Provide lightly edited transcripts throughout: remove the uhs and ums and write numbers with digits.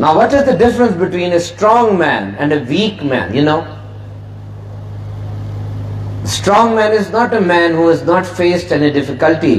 Now what is the difference between a strong man and a weak man? You know, strong man is not a man who has not faced any difficulty.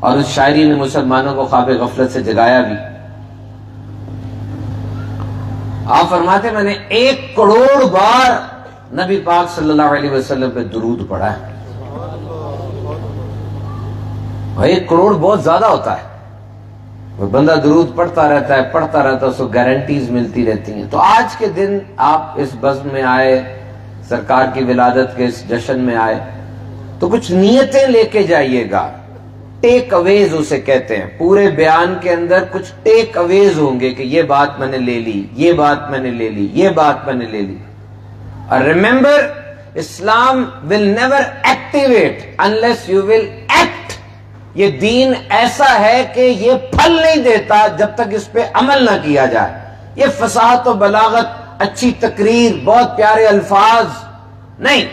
اور اس شاعری نے مسلمانوں کو خواب غفلت سے جگایا بھی. آپ فرماتے میں نے 1 کروڑ بار نبی پاک صلی اللہ علیہ وسلم پہ درود پڑھا ہے. 1 کروڑ بہت زیادہ ہوتا ہے. وہ بندہ درود پڑھتا رہتا ہے اس کو گارنٹیز ملتی رہتی ہیں. تو آج کے دن آپ اس بزم میں آئے, سرکار کی ولادت کے اس جشن میں آئے, تو کچھ نیتیں لے کے جائیے گا. ٹیک اویز اسے کہتے ہیں. پورے بیان کے اندر کچھ ٹیک اویز ہوں گے کہ یہ بات میں نے لے لی, یہ بات میں نے لے لی, یہ بات میں نے لے لی. اور remember, Islam will never activate unless you will act. یہ دین ایسا ہے کہ یہ پھل نہیں دیتا جب تک اس پہ عمل نہ کیا جائے. یہ فصاحت و بلاغت, اچھی تقریر, بہت پیارے الفاظ نہیں,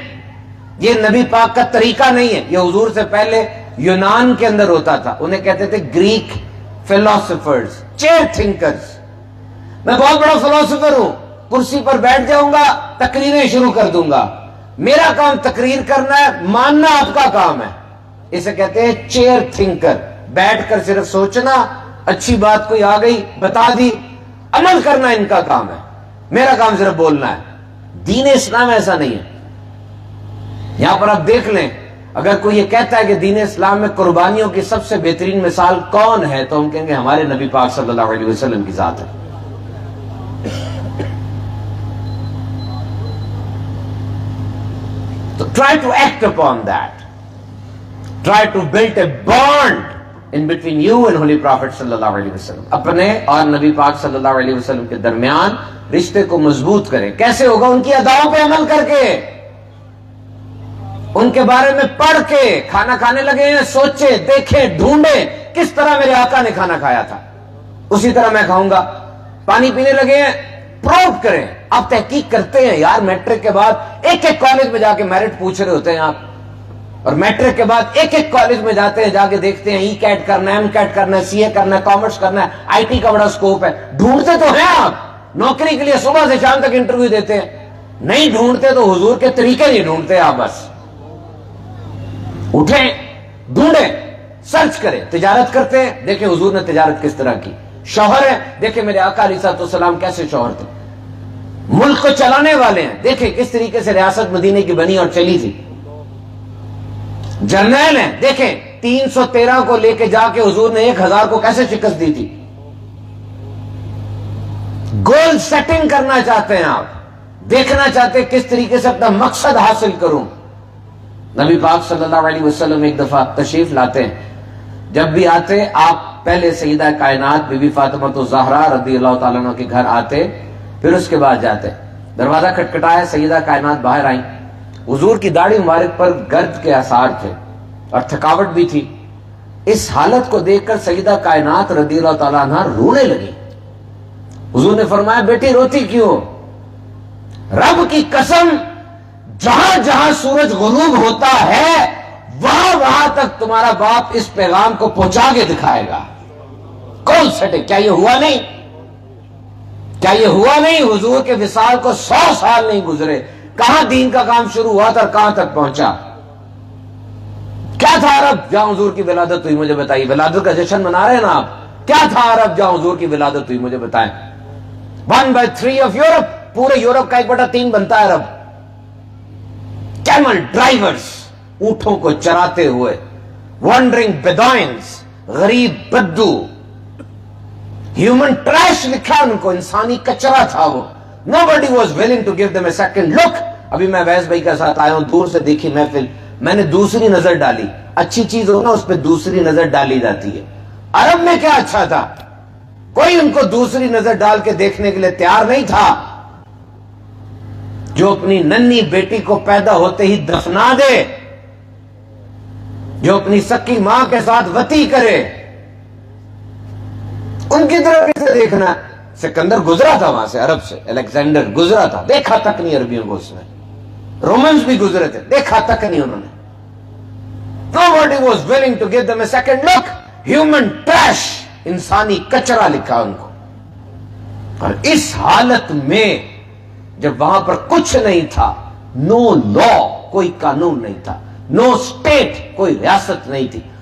یہ نبی پاک کا طریقہ نہیں ہے. یہ حضور سے پہلے یونان کے اندر ہوتا تھا. انہیں کہتے تھے گریک فلاسفرز, چیئر تھنکرز. میں بہت بڑا فلاسفر ہوں, کرسی پر بیٹھ جاؤں گا, تقریریں شروع کر دوں گا. میرا کام تقریر کرنا ہے, ماننا آپ کا کام ہے. اسے کہتے ہیں چیئر تھنکر. بیٹھ کر صرف سوچنا, اچھی بات کوئی آ گئی بتا دی, عمل کرنا ان کا کام ہے. میرا کام صرف بولنا ہے. دین اسلام ایسا نہیں ہے. یہاں پر آپ دیکھ لیں, اگر کوئی یہ کہتا ہے کہ دین اسلام میں قربانیوں کی سب سے بہترین مثال کون ہے, تو ہم کہیں گے ہمارے نبی پاک صلی اللہ علیہ وسلم کی ذات ہے. تو try to act upon that. Try to build a bond in between you and Holy Prophet صلی اللہ علیہ وسلم. اپنے اور نبی پاک صلی اللہ علیہ وسلم کے درمیان رشتے کو مضبوط کریں. کیسے ہوگا؟ ان کی اداؤں پہ عمل کر کے, ان کے بارے میں پڑھ کے. کھانا کھانے لگے ہیں, سوچے, دیکھیں, ڈھونڈے کس طرح میرے آقا نے کھانا کھایا تھا, اسی طرح میں کھاؤں گا. پانی پینے لگے ہیں, پروب کریں. آپ تحقیق کرتے ہیں یار, میٹرک کے بعد ایک کالج میں جا کے میرٹ پوچھ رہے ہوتے ہیں آپ, اور میٹرک کے بعد ایک کالج میں جاتے ہیں, جا کے دیکھتے ہیں ای کیٹ کرنا ہے, ایم کیٹ کرنا ہے, سی اے کرنا ہے, کامرس کرنا ہے, آئی ٹی کا بڑا سکوپ ہے. ڈھونڈتے تو ہیں آپ, نوکری کے لیے صبح سے شام تک انٹرویو دیتے ہیں. نہیں ڈھونڈتے تو حضور کے طریقے نہیں ڈھونڈتے آپ. بس اٹھیں, ڈھونڈیں, سرچ کریں. تجارت کرتے ہیں, دیکھیں حضور نے تجارت کس طرح کی. شوہر ہے, دیکھیں میرے آقا علیہ السلام کیسے شوہر تھے. ملک کو چلانے والے ہیں, دیکھیں کس طریقے سے ریاست مدینے کی بنی اور چلی تھی. جرنیل ہیں, دیکھیں 313 کو لے کے جا کے حضور نے 1000 کو کیسے شکست دی تھی. گول سیٹنگ کرنا چاہتے ہیں آپ, دیکھنا چاہتے ہیں کس طریقے سے اپنا مقصد حاصل کروں. نبی پاک صلی اللہ علیہ وسلم ایک دفعہ تشریف لاتے ہیں. جب بھی آتے آپ پہلے سیدہ کائنات بی بی فاطمہ الزہرا رضی اللہ تعالیٰ عنہ کے گھر آتے, پھر اس کے بعد جاتے. دروازہ کھٹکھٹایا, سیدہ کائنات باہر آئیں. حضور کی داڑھی مبارک پر گرد کے آثار تھے اور تھکاوٹ بھی تھی. اس حالت کو دیکھ کر سیدہ کائنات رضی اللہ تعالیٰ عنہ رونے لگی. حضور نے فرمایا بیٹی روتی کیوں؟ رب کی قسم, جہاں جہاں سورج غروب ہوتا ہے وہاں وہاں تک تمہارا باپ اس پیغام کو پہنچا کے دکھائے گا. کون سٹے؟ کیا یہ ہوا نہیں؟ کیا یہ ہوا نہیں؟ حضور کے وصال کو 100 سال نہیں گزرے. کہاں دین کا کام شروع ہوا تھا اور کہاں تک پہنچا؟ کیا تھا عرب جہاں حضور کی ولادت ہوئی؟ مجھے بتائیے. ولادت کا جشن منا رہے ہیں نا آپ. کیا تھا عرب جہاں حضور کی ولادت ہوئی؟ مجھے بتائیں. 1/3 آف یورپ, پورے یورپ کا 1/3 بنتا ہے عرب. کیمل ڈرائیورز, اونٹوں کو چراتے ہوئے, وانڈرنگ بیدوائنز, غریب بدو, ہیومن ٹریش لکھا ان کو, انسانی کچرا تھا وہ. Nobody was willing to give them a second look. ابھی میں ویس بھائی کے ساتھ آیا ہوں, دور سے دیکھی محفل, میں نے دوسری نظر ڈالی. اچھی چیز ہو نا اس پہ دوسری نظر ڈالی جاتی ہے. عرب میں کیا اچھا تھا؟ کوئی ان کو دوسری نظر ڈال کے دیکھنے کے لیے تیار نہیں تھا. جو اپنی ننھی بیٹی کو پیدا ہوتے ہی دفنا دے, جو اپنی سکی ماں کے ساتھ وتی کرے, ان کی طرف کسے دیکھنا؟ سکندر گزرا تھا وہاں سے, عرب سے الیگزینڈر گزرا تھا, دیکھا تک نہیں عربیوں کو اس نے. رومنز بھی گزرے تھے, دیکھا تک نہیں انہوں نے. Nobody was willing to give them a second look. Human trash, انسانی کچرا لکھا ان کو. اور اس حالت میں جب وہاں پر کچھ نہیں تھا, نو لا, کوئی قانون نہیں تھا, نو اسٹیٹ, کوئی ریاست نہیں تھی,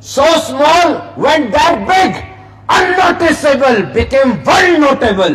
So small went that big, unnoticeable became world notable।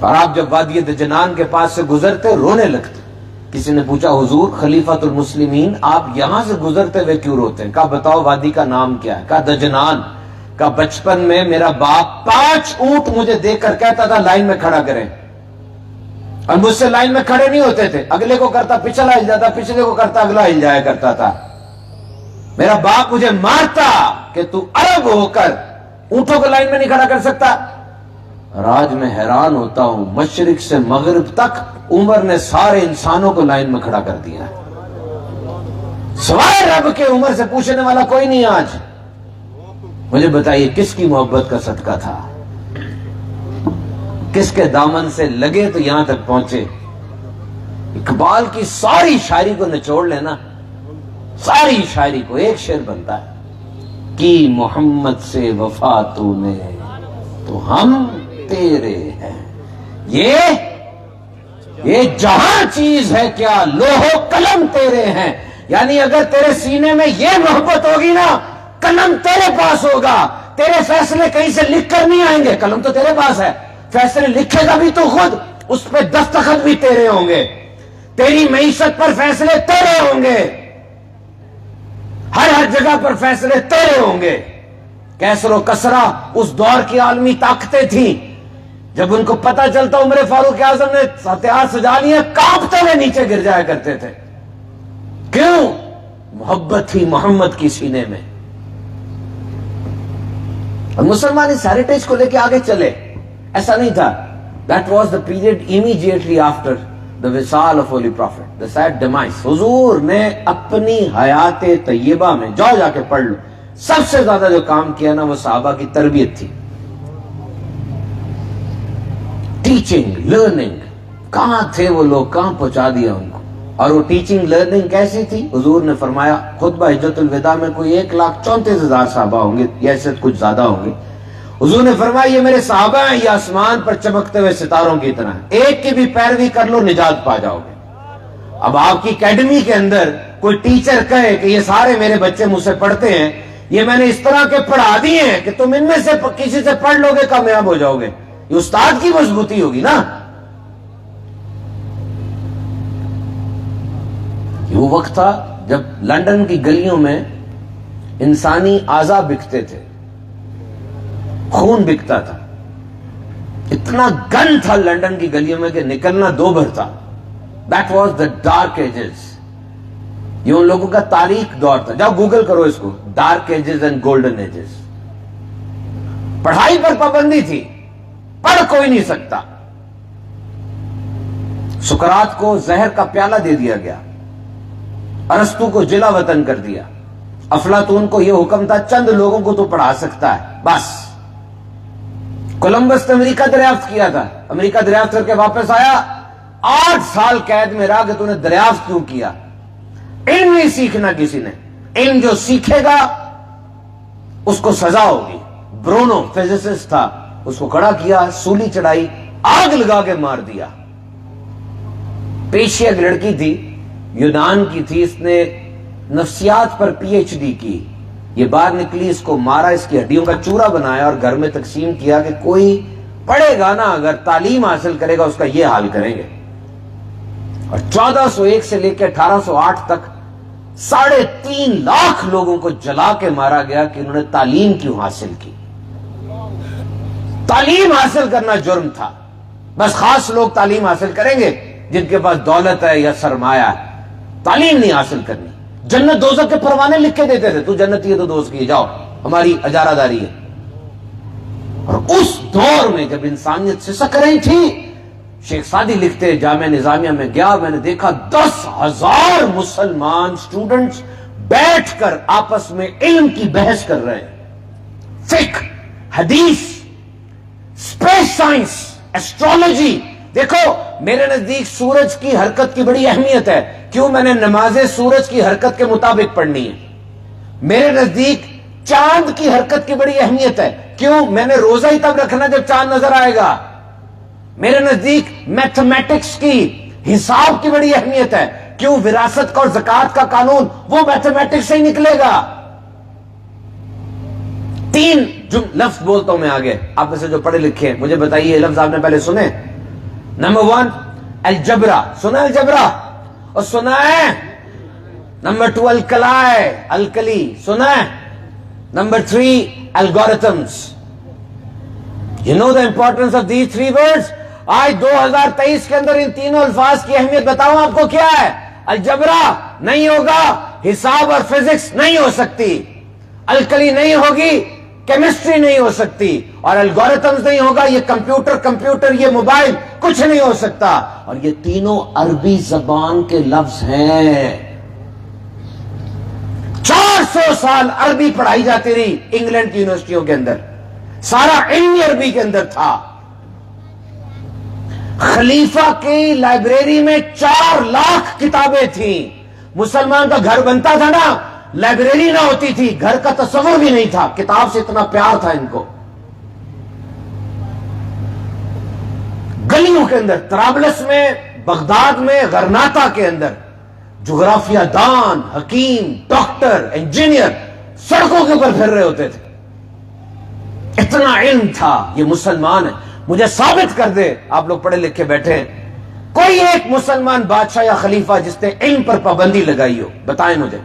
اور آپ جب وادی دجنان کے پاس سے گزرتے رونے لگتے. کسی نے پوچھا حضور خلیفۃ المسلمین آپ یہاں سے گزرتے ہوئے کیوں روتے ہیں؟ کہا بتاؤ وادی کا نام کیا ہے؟ کہا دجنان. کہا بچپن میں میرا باپ 5 اونٹ مجھے دیکھ کر کہتا تھا لائن میں کھڑا کریں، اور مجھ سے لائن میں کھڑے نہیں ہوتے تھے، اگلے کو کرتا پچھلا ہل جاتا، پچھلے کو کرتا اگلا ہل جایا کرتا تھا. میرا باپ مجھے مارتا کہ تو عرب ہو کر اونٹوں کو لائن میں نہیں کھڑا کر سکتا. اور آج میں حیران ہوتا ہوں، مشرق سے مغرب تک عمر نے سارے انسانوں کو لائن میں کھڑا کر دیا. سوائے رب کے عمر سے پوچھنے والا کوئی نہیں. آج مجھے بتائیے کس کی محبت کا صدقہ تھا؟ کس کے دامن سے لگے تو یہاں تک پہنچے؟ اقبال کی ساری شاعری کو نچوڑ لینا، ساری شاعری کو ایک شعر بنتا ہے کہ محمد سے وفا تو نے تو ہم تیرے ہیں. یہ جہاں چیز ہے کیا لوح و قلم تیرے ہیں. یعنی اگر تیرے سینے میں یہ محبت ہوگی نا، قلم تیرے پاس ہوگا. تیرے فیصلے کہیں سے لکھ کر نہیں آئیں گے، قلم تو تیرے پاس ہے، فیصلے لکھے گا بھی تو خود، اس پہ دستخط بھی تیرے ہوں گے. تیری معیشت پر فیصلے تیرے ہوں گے، ہر جگہ پر فیصلے تیرے ہوں گے. کیسر و کسرا اس دور کی عالمی طاقتیں تھیں، جب ان کو پتہ چلتا عمر فاروق اعظم نے ہتھیار سجا لیے کانپتے ہوئے نیچے گر جایا کرتے تھے. کیوں؟ محبت تھی محمد کی سینے میں. اور مسلمان اس ہیریٹیج کو لے کے آگے چلے. ایسا نہیں تھا. That was the period immediately after the وصال of Holy Prophet, the sad demise. حضور نے اپنی حیات طیبہ میں، جاؤ جا کے پڑھ لو، سب سے زیادہ جو کام کیا نا وہ صحابہ کی تربیت تھی. ٹیچنگ لرننگ، کہاں تھے وہ لوگ، کہاں پہنچا دیا ان کو. اور وہ ٹیچنگ لرننگ کیسی تھی؟ حضور نے فرمایا خطبہ حجۃ الوداع میں کوئی 1,34,000 صحابہ ہوں گے، یا ایسے کچھ زیادہ ہوں گے. حضور نے فرمایا یہ میرے صحابہ ہیں، یہ آسمان پر چمکتے ہوئے ستاروں کی طرح ہیں، ایک کی بھی پیروی کر لو نجات پا جاؤ گے. اب آپ کی اکیڈمی کے اندر کوئی ٹیچر کہے کہ یہ سارے میرے بچے مجھ سے پڑھتے ہیں، یہ میں نے اس طرح کے پڑھا دیے ہیں کہ تم ان میں سے کسی سے پڑھ لو گے کامیاب ہو جاؤ گے، یہ استاد کی مضبوطی ہوگی نا. یہ وہ وقت تھا جب لندن کی گلیوں میں انسانی اعضا بکتے تھے، خون بکتا تھا. اتنا گن تھا لندن کی گلیوں میں کہ نکلنا دو بھر تھا. That was the dark ages. یہ ان لوگوں کا تاریخ دور تھا. جاؤ گوگل کرو اس کو، dark ages and golden ages. پڑھائی پر پابندی تھی، پڑھ کوئی نہیں سکتا. سقراط کو زہر کا پیالہ دے دیا گیا، ارسطو کو جلا وطن کر دیا. افلاطون کو یہ حکم تھا چند لوگوں کو تو پڑھا سکتا ہے بس. کولمبس نے امریکہ دریافت کیا تھا، امریکہ دریافت کر کے واپس آیا، 8 سال قید میں رہا کہ تو نے دریافت کیوں کیا. علم نہیں سیکھنا کسی نے، علم جو سیکھے گا اس کو سزا ہوگی. برونو فزسسٹ تھا، اس کو کھڑا کیا، سولی چڑھائی، آگ لگا کے مار دیا. پیشی ایک لڑکی تھی، یونان کی تھی، اس نے نفسیات پر پی ایچ ڈی کی. یہ باہر نکلی، اس کو مارا، اس کی ہڈیوں کا چورا بنایا اور گھر میں تقسیم کیا کہ کوئی پڑھے گا نا اگر تعلیم حاصل کرے گا اس کا یہ حال کریں گے. اور 1401 سے لے کے 1808 تک 3.5 لاکھ لوگوں کو جلا کے مارا گیا کہ انہوں نے تعلیم کیوں حاصل کی. تعلیم حاصل کرنا جرم تھا. بس خاص لوگ تعلیم حاصل کریں گے جن کے پاس دولت ہے یا سرمایہ ہے. تعلیم نہیں حاصل کرنی. جنت دوزخ کے پروانے لکھ کے دیتے تھے، تو جنتی ہے تو دوزخ کی، جاؤ ہماری اجارہ داری ہے. اور اس دور میں جب انسانیت سے سکریں تھی، شیخ سعدی لکھتے جامعہ نظامیہ میں گیا، میں نے دیکھا 10,000 مسلمان سٹوڈنٹس بیٹھ کر آپس میں علم کی بحث کر رہے ہیں. فقہ، حدیث، اسپیس سائنس، ایسٹرولوجی. دیکھو میرے نزدیک سورج کی حرکت کی بڑی اہمیت ہے. کیوں؟ میں نے نمازیں سورج کی حرکت کے مطابق پڑھنی ہے. میرے نزدیک چاند کی حرکت کی بڑی اہمیت ہے. کیوں؟ میں نے روزہ ہی تب رکھنا جب چاند نظر آئے گا. میرے نزدیک میتھمیٹکس کی، حساب کی بڑی اہمیت ہے. کیوں؟ وراثت کا اور زکوٰۃ کا قانون وہ میتھمیٹکس سے ہی نکلے گا. 3 لفظ بولتا ہوں میں آگے، آپ میں سے جو پڑھے لکھے ہیں مجھے بتائیے، لفظ آپ نے پہلے سنے؟ نمبر 1 الجبرا، سنا الجبرا اور سنا ہے؟ نمبر 2 الکلائے، الکلی سنا ہے؟ Number 3 algorithms. You know the importance of these 3 words. آج 2023 کے اندر ان تینوں الفاظ کی اہمیت بتاؤں آپ کو کیا ہے. الجبرا نہیں ہوگا، حساب اور فزکس نہیں ہو سکتی. الکلی نہیں ہوگی، کیمسٹری نہیں ہو سکتی. اور الگورتھمز نہیں ہوگا، یہ کمپیوٹر یہ موبائل کچھ نہیں ہو سکتا. اور یہ تینوں عربی زبان کے لفظ ہیں. 400 سال عربی پڑھائی جاتی رہی انگلینڈ کی یونیورسٹیوں کے اندر، سارا علم عربی کے اندر تھا. خلیفہ کی لائبریری میں 4 لاکھ کتابیں تھیں. مسلمان کا گھر بنتا تھا نا، لائبریری نہ ہوتی تھی، گھر کا تصور بھی نہیں تھا. کتاب سے اتنا پیار تھا ان کو. گلیوں کے اندر، طرابلس میں، بغداد میں، غرناطہ کے اندر جغرافیہ دان، حکیم، ڈاکٹر، انجینئر سڑکوں کے اوپر پھر رہے ہوتے تھے. اتنا علم تھا. یہ مسلمان ہے. مجھے ثابت کر دے، آپ لوگ پڑھے لکھے بیٹھے ہیں، کوئی ایک مسلمان بادشاہ یا خلیفہ جس نے علم پر پابندی لگائی ہو، بتائیں مجھے.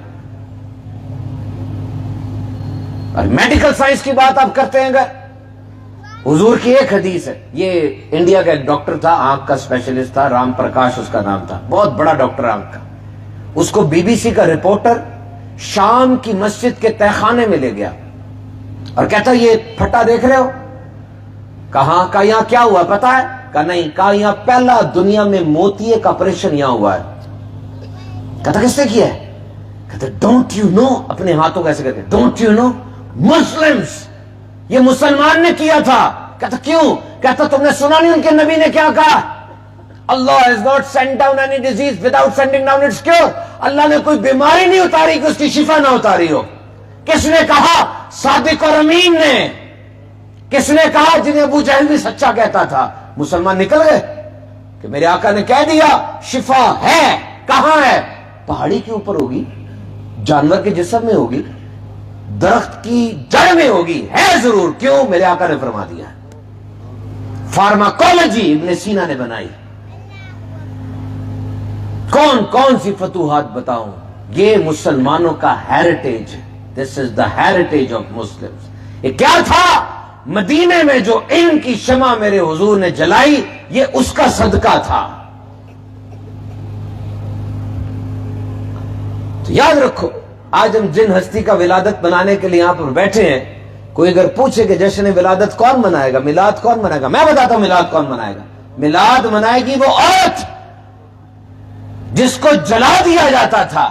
اور میڈیکل سائنس کی بات آپ کرتے ہیں اگر، حضور کی ایک حدیث ہے. یہ انڈیا کا ایک ڈاکٹر تھا، آنکھ کا اسپیشلسٹ تھا، رام پرکاش اس کا نام تھا، بہت بڑا ڈاکٹر آنکھ کا. اس کو بی بی سی کا رپورٹر شام کی مسجد کے تہخانے میں لے گیا اور کہتا یہ پھٹا دیکھ رہے ہو؟ کہاں؟ کہا یہاں کیا ہوا پتا ہے؟ کہا نہیں. کہا یہاں پہلا دنیا میں موتیے کا آپریشن یہاں ہوا ہے. کہتا کس نے کیا ہے؟ کہتا ڈونٹ یو نو، اپنے ہاتھوں کیسے کہتے ڈونٹ یو نو مسلمز، یہ مسلمان نے کیا تھا. کہتا کیوں؟ کہتا تم نے سنا نہیں ان کے نبی نے کیا کہا؟ اللہ has not sent down any disease without sending down its cure. اللہ نے کوئی بیماری نہیں اتاری کہ اس کی شفا نہ اتاری ہو. کس نے کہا؟ صادق اور امین نے. کس نے کہا؟ جنہیں ابو جہل بھی سچا کہتا تھا. مسلمان نکل گئے کہ میرے آقا نے کہہ دیا شفا ہے. کہاں ہے؟ پہاڑی کے اوپر ہوگی، جانور کے جسم میں ہوگی، درخت کی جڑ میں ہوگی، ہے ضرور. کیوں؟ میرے آقا نے فرما دیا. فارماکولوجی ابن سینا نے بنائی. کون کون سی فتوحات بتاؤں. یہ مسلمانوں کا ہیریٹیج ہے. دس از دا ہیریٹیج آف مسلمز. یہ کیا تھا؟ مدینے میں جو علم کی شمع میرے حضور نے جلائی، یہ اس کا صدقہ تھا. تو یاد رکھو، آج ہم جن ہستی کا ولادت منانے کے لیے یہاں پر بیٹھے ہیں، کوئی اگر پوچھے کہ جشن ولادت کون منائے گا، میلاد کون منائے گا، میں بتاتا ہوں میلاد کون منائے گا. میلاد منائے گی وہ عورت جس کو جلا دیا جاتا تھا،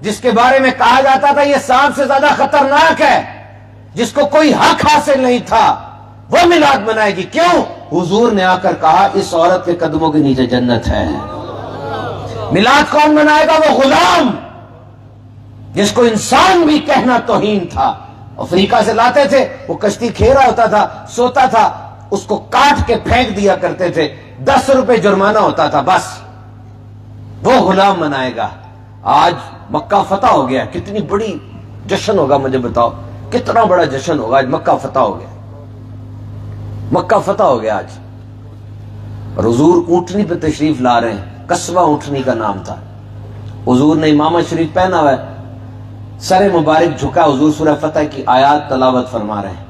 جس کے بارے میں کہا جاتا تھا یہ سانپ سے زیادہ خطرناک ہے، جس کو کوئی حق حاصل نہیں تھا، وہ میلاد منائے گی. کیوں؟ حضور نے آ کر کہا اس عورت کے قدموں کے نیچے جنت ہے. میلاد کون منائے گا؟ وہ غلام جس کو انسان بھی کہنا توہین تھا. افریقہ سے لاتے تھے، وہ کشتی کھے رہا ہوتا تھا، سوتا تھا، اس کو کاٹ کے پھینک دیا کرتے تھے، 10 روپے جرمانہ ہوتا تھا بس. وہ غلام منائے گا. آج مکہ فتح ہو گیا، کتنی بڑی جشن ہوگا، مجھے بتاؤ کتنا بڑا جشن ہوگا. آج مکہ فتح ہو گیا، مکہ فتح ہو گیا آج. اور حضور اونٹنی پہ تشریف لا رہے ہیں. قصبہ اونٹنی کا نام تھا. حضور نے امامہ شریف پہنا ہوا ہے، سر مبارک جھکا، حضور سورہ فتح کی آیات تلاوت فرما رہے ہیں.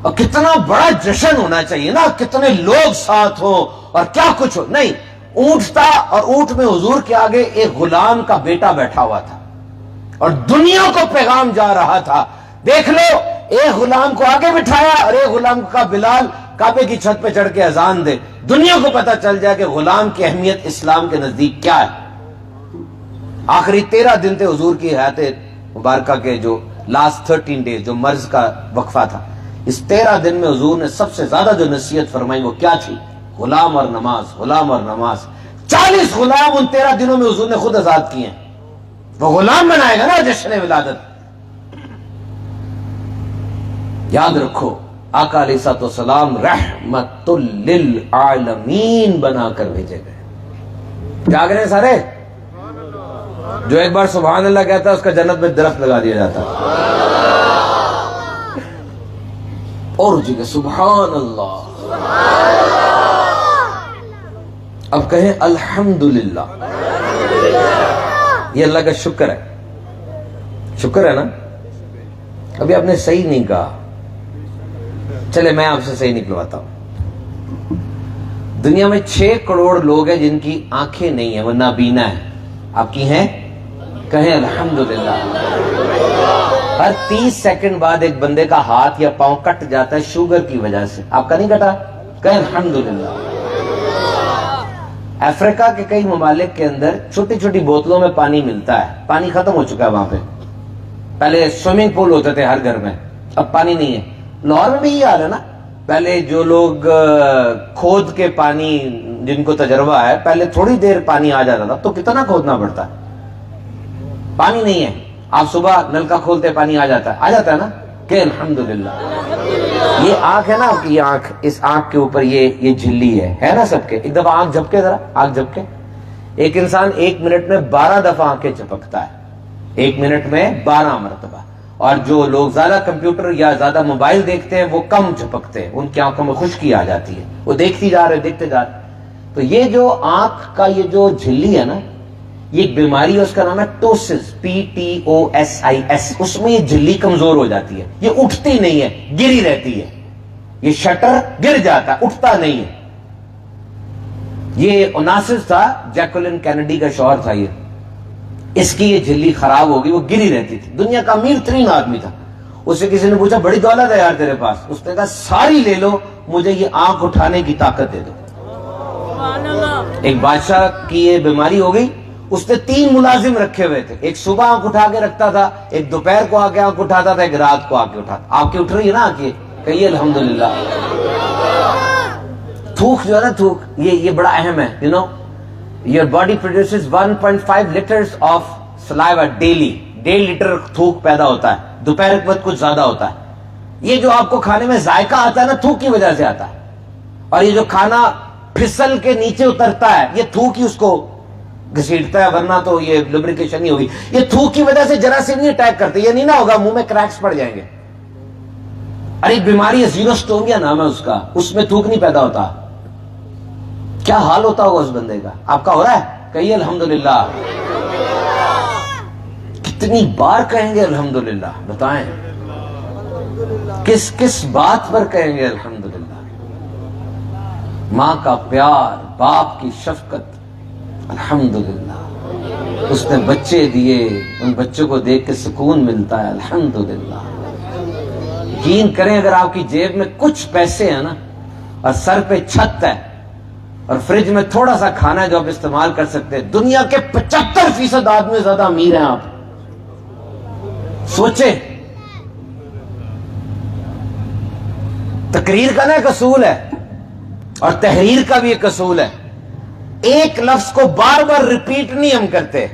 اور کتنا بڑا جشن ہونا چاہیے نا، کتنے لوگ ساتھ ہو اور کیا کچھ ہو. نہیں، اونٹ تھا اور اونٹ میں حضور کے آگے ایک غلام کا بیٹا بیٹھا ہوا تھا اور دنیا کو پیغام جا رہا تھا. دیکھ لو، ایک غلام کو آگے بٹھایا اور ایک غلام کا بلال کعبے کی چھت پہ چڑھ کے اذان دے. دنیا کو پتا چل جائے کہ غلام کی اہمیت اسلام کے نزدیک کیا ہے. آخری 13 دن تھے حضور کی حیات مبارکہ کے، جو لاسٹ 13 ڈیز جو مرض کا وقفہ تھا. اس 13 دن میں حضور نے سب سے زیادہ جو نصیحت فرمائی وہ کیا تھی؟ غلام اور نماز، غلام اور نماز. 40 غلام ان 13 دنوں میں حضور نے خود آزاد کیے ہیں. وہ غلام بنائے گا نا جشن ولادت. یاد رکھو، آقا علیہ الصلوۃ والسلام رحمت للعالمین بنا کر بھیجے گئے. جاگ رہے ہیں سارے؟ جو ایک بار سبحان اللہ کہتا ہے اس کا جنت میں درخت لگا دیا جاتا. اور جی کہ سبحان اللہ. اب کہیں الحمدللہ. یہ اللہ کا شکر ہے. شکر ہے نا. ابھی آپ نے صحیح نہیں کہا. چلے میں آپ سے صحیح نکلواتا ہوں. دنیا میں 6 کروڑ لوگ ہیں جن کی آنکھیں نہیں ہیں, وہ نابینا ہیں. آپ کی ہیں؟ کہیں الحمدللہ. ہر 30 سیکنڈ بعد ایک بندے کا ہاتھ یا پاؤں کٹ جاتا ہے شوگر کی وجہ سے. آپ کا نہیں کٹا؟ کہیں الحمدللہ. افریقہ کے کئی ممالک کے اندر چھوٹی چھوٹی بوتلوں میں پانی ملتا ہے. پانی ختم ہو چکا ہے وہاں پہ. پہلے سوئمنگ پول ہوتے تھے ہر گھر میں, اب پانی نہیں ہے. لاہور میں بھی یہ حال ہے نا. پہلے جو لوگ کھود کے پانی, جن کو تجربہ ہے, پہلے تھوڑی دیر پانی آ جاتا تھا, تو کتنا کھودنا پڑتا ہے. پانی نہیں ہے, آپ صبح نلکا کھولتے پانی آ جاتا ہے نا. کہ الحمدللہ. یہ آنکھ ہے نا آپ کی, یہ آنکھ, اس آنکھ کے اوپر یہ جھلی ہے نا سب کے. ایک دفعہ آنکھ جھپکے, ذرا آنکھ جھپکے. ایک انسان 1 منٹ میں 12 دفعہ آنکھیں جھپکتا ہے. 1 منٹ میں 12 مرتبہ. اور جو لوگ زیادہ کمپیوٹر یا زیادہ موبائل دیکھتے ہیں وہ کم جھپکتے ہیں, ان کی آنکھوں میں خشکی آ جاتی ہے, وہ دیکھتے جا رہے. تو یہ جو آنکھ کا یہ جو جھلی ہے نا, یہ ایک بیماری ہے, اس کا نام ہے ٹوسس, PTOSIS. اس میں یہ جھلی کمزور ہو جاتی ہے, یہ اٹھتی نہیں ہے, گری رہتی ہے. یہ شٹر گر جاتا ہے, اٹھتا نہیں ہے. یہ اوناسس تھا, جیکولن کینیڈی کا شوہر تھا. یہ اس کی یہ جھلی خراب ہو گئی, وہ گری رہتی تھی. دنیا کا امیر ترین آدمی تھا. اس سے کسی نے پوچھا بڑی دولت ہے یار تیرے پاس, اس نے کہا ساری لے لو, مجھے یہ آنکھ اٹھانے کی طاقت دے دو. ایک بادشاہ کی یہ بیماری ہو گئی. اس نے 3 ملازم رکھے ہوئے تھے. ایک صبح آنکھ اٹھا کے رکھتا تھا, ایک دوپہر کو آ کے آنکھ اٹھاتا تھا, ایک رات کو آ کے اٹھاتا. آپ کی اٹھ رہی ہے نا آنکھیں, کہیے الحمدللہ. تھوک جو ہے نا, تھوک, یہ بڑا اہم ہے. You know your body produces 1.5 liters of saliva daily. 1.5 litre تھوک پیدا ہوتا ہے. دوپہر کے وقت کچھ زیادہ ہوتا ہے. یہ جو آپ کو کھانے میں ذائقہ آتا ہے نا, تھوک کی وجہ سے آتا ہے. اور یہ جو کھانا پھسل کے نیچے اترتا ہے, یہ تھوک ہی اس کو گھسیٹتا ہے, ورنہ تو یہ لبریکیشن نہیں ہوگی. یہ تھوک کی وجہ سے جراثیم نہیں اٹیک کرتے. یہ نہیں نہ ہوگا منہ میں کریکس پڑ جائیں گے. اور ایک بیماری ہے زیروسٹومیا نام ہے اس کا, اس میں تھوک نہیں پیدا ہوتا. کیا حال ہوتا ہوگا اس بندے کا. آپ کا ہو رہا ہے, کہیے الحمدللہ. کتنی بار کہیں گے الحمدللہ, بتائیں کس بات پر کہیں گے الحمدللہ. ماں کا پیار, باپ کی شفقت, الحمدللہ. اس نے بچے دیے, ان بچوں کو دیکھ کے سکون ملتا ہے, الحمدللہ. یقین کریں اگر آپ کی جیب میں کچھ پیسے ہیں نا, اور سر پہ چھت ہے, اور فریج میں تھوڑا سا کھانا ہے جو آپ استعمال کر سکتے ہیں, دنیا کے 75% آدمی زیادہ امیر ہیں آپ. سوچیں. تقریر کا نا ایک اصول ہے, اور تحریر کا بھی ایک اصول ہے. ایک لفظ کو بار بار ریپیٹ نہیں ہم کرتے.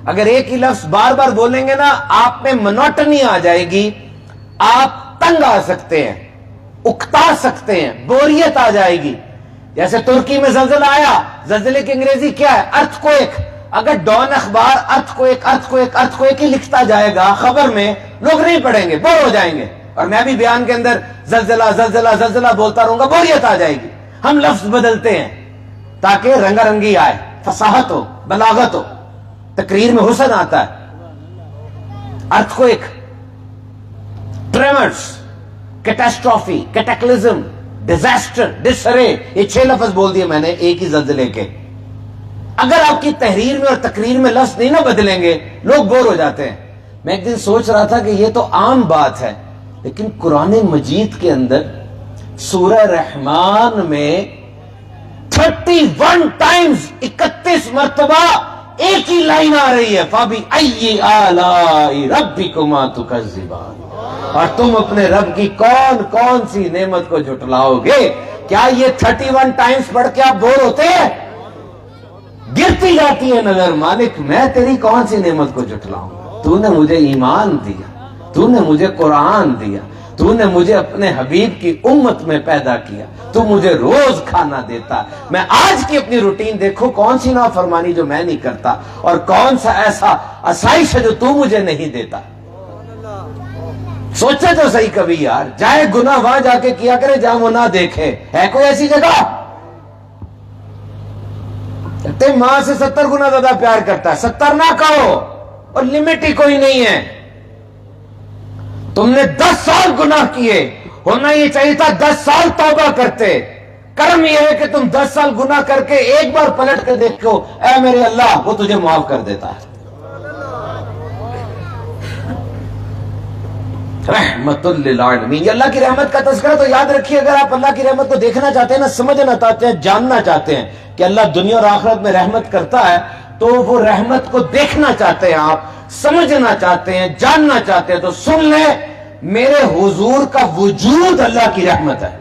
اگر ایک ہی لفظ بار بار بولیں گے نا, آپ میں منوٹنی آ جائے گی, آپ تنگ آ سکتے ہیں, اکتا سکتے ہیں, بوریت آ جائے گی. جیسے ترکی میں زلزلہ آیا, زلزلے کی انگریزی کیا ہے؟ ارتھ کویک. اگر ڈان اخبار ارتھ کویک ہی لکھتا جائے گا خبر میں, لوگ نہیں پڑھیں گے, بور ہو جائیں گے. اور میں بھی بیان کے اندر زلزلہ بولتا رہوں گا, بوریت آ جائے گی. ہم لفظ بدلتے ہیں تاکہ رنگا رنگی آئے, فصاحت ہو, بلاغت ہو, تقریر میں حسن آتا ہے. ارتھ کویک, ٹریمرز, کیٹاسٹرافی, کیٹیکلزم, ڈیزاسٹر, ڈسرے, یہ 6 لفظ بول دیے میں نے ایک ہی زلزلے کے. اگر آپ کی تحریر میں اور تقریر میں لفظ نہیں نہ بدلیں گے, لوگ بور ہو جاتے ہیں. میں ایک دن سوچ رہا تھا کہ یہ تو عام بات ہے, لیکن قرآن مجید کے اندر سورہ رحمان میں 31 ٹائمز, 31 مرتبہ ایک ہی لائن آ رہی ہے, فَبِأَيِّ آلَاءِ رَبِّكُمَا تُكَذِّبَانِ. اور تم اپنے رب کی کون کون سی نعمت کو جھٹلاؤ گے. کیا یہ 31 ٹائمز پڑھ کے آپ بور ہوتے ہیں؟ گرتی جاتی ہے نظر, مالک میں تیری کون سی نعمت کو جھٹلاؤں. تو نے مجھے ایمان دیا, تو نے مجھے قرآن دیا, تو نے مجھے اپنے حبیب کی امت میں پیدا کیا, تو مجھے روز کھانا دیتا. میں آج کی اپنی روٹین دیکھو, کون سی نافرمانی جو میں نہیں کرتا, اور کون سا ایسا آسائش ہے جو تو مجھے نہیں دیتا. سوچے تو صحیح کبھی یار, جائے گناہ وہاں جا کے کیا کرے جہاں وہ نہ دیکھے. ہے کوئی ایسی جگہ؟ تے ماں سے 70 گنا زیادہ پیار کرتا ہے. 70 نہ کہو, اور لمٹ ہی کوئی نہیں ہے. تم نے 10 سال گناہ کیے, ہونا یہ چاہیے تھا 10 سال توبہ کرتے. کرم یہ ہے کہ تم 10 سال گناہ کر کے ایک بار پلٹ کے دیکھو, اے میرے اللہ, وہ تجھے معاف کر دیتا ہے. رحمت للعالمین. یہ اللہ کی رحمت کا تذکرہ تو یاد رکھیے. اگر آپ اللہ کی رحمت کو دیکھنا چاہتے ہیں نا, سمجھنا چاہتے ہیں, جاننا چاہتے ہیں کہ اللہ دنیا اور آخرت میں رحمت کرتا ہے, تو وہ رحمت کو دیکھنا چاہتے ہیں, آپ سمجھنا چاہتے ہیں, جاننا چاہتے ہیں, تو سن لیں, میرے حضور کا وجود اللہ کی رحمت ہے.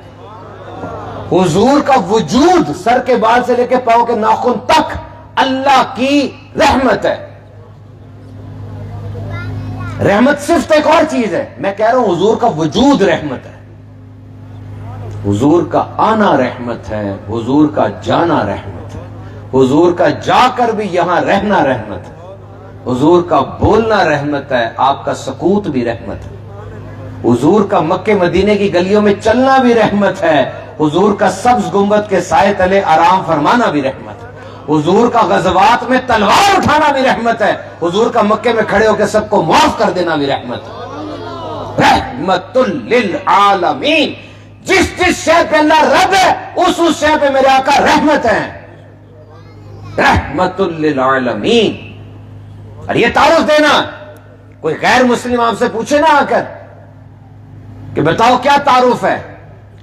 حضور کا وجود سر کے بال سے لے کے پاؤں کے ناخن تک اللہ کی رحمت ہے. رحمت صرف ایک اور چیز ہے, میں کہہ رہا ہوں حضور کا وجود رحمت ہے. حضور کا آنا رحمت ہے, حضور کا جانا رحمت ہے, حضور کا جا کر بھی یہاں رہنا رحمت ہے, حضور کا بولنا رحمت ہے, آپ کا سکوت بھی رحمت ہے, حضور کا مکے مدینے کی گلیوں میں چلنا بھی رحمت ہے, حضور کا سبز گنبد کے سائے تلے آرام فرمانا بھی رحمت ہے, حضور کا غزوات میں تلوار اٹھانا بھی رحمت ہے, حضور کا مکے میں کھڑے ہو کے سب کو معاف کر دینا بھی رحمت ہے. رحمت للعالمین. جس جس شے پہ اللہ رب ہے, اس شے پہ میرے آقا رحمت ہے. رحمت للعالمین. اور یہ تعارف دینا, کوئی غیر مسلم آپ سے پوچھے نا آ کر کہ بتاؤ کیا تعارف ہے,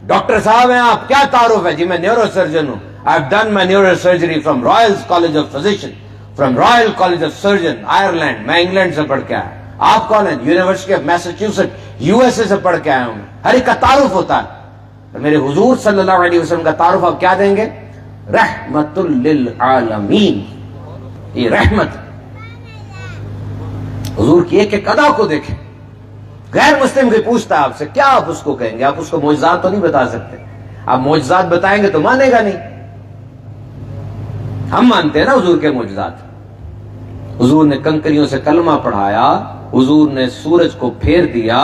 ڈاکٹر صاحب ہیں آپ, کیا تعارف ہے؟ جی میں نیورو سرجن ہوں. I've done my neurosurgery from Royal College of Physicians, from Royal College of Surgeons, Ireland. میں انگلینڈ سے پڑھ کے آیا. آپ کون ہیں؟ یونیورسٹی آف میساچیوسٹ USA سے پڑھ کے آیا ہوں. ہر ایک کا تعارف ہوتا ہے. میرے حضور صلی اللہ علیہ وسلم کا تعارف آپ کیا دیں گے؟ رحمت للعالمین. یہ رحمت. حضور کی ایک ایک ادا کو دیکھیں. غیر مسلم بھی پوچھتا ہے آپ سے, کیا آپ اس کو کہیں گے؟ آپ اس کو معجزات تو نہیں بتا سکتے. آپ معجزات بتائیں گے تو مانے گا نہیں. ہم مانتے ہیں نا حضور کے معجزات. حضور نے کنکریوں سے کلمہ پڑھایا, حضور نے سورج کو پھیر دیا,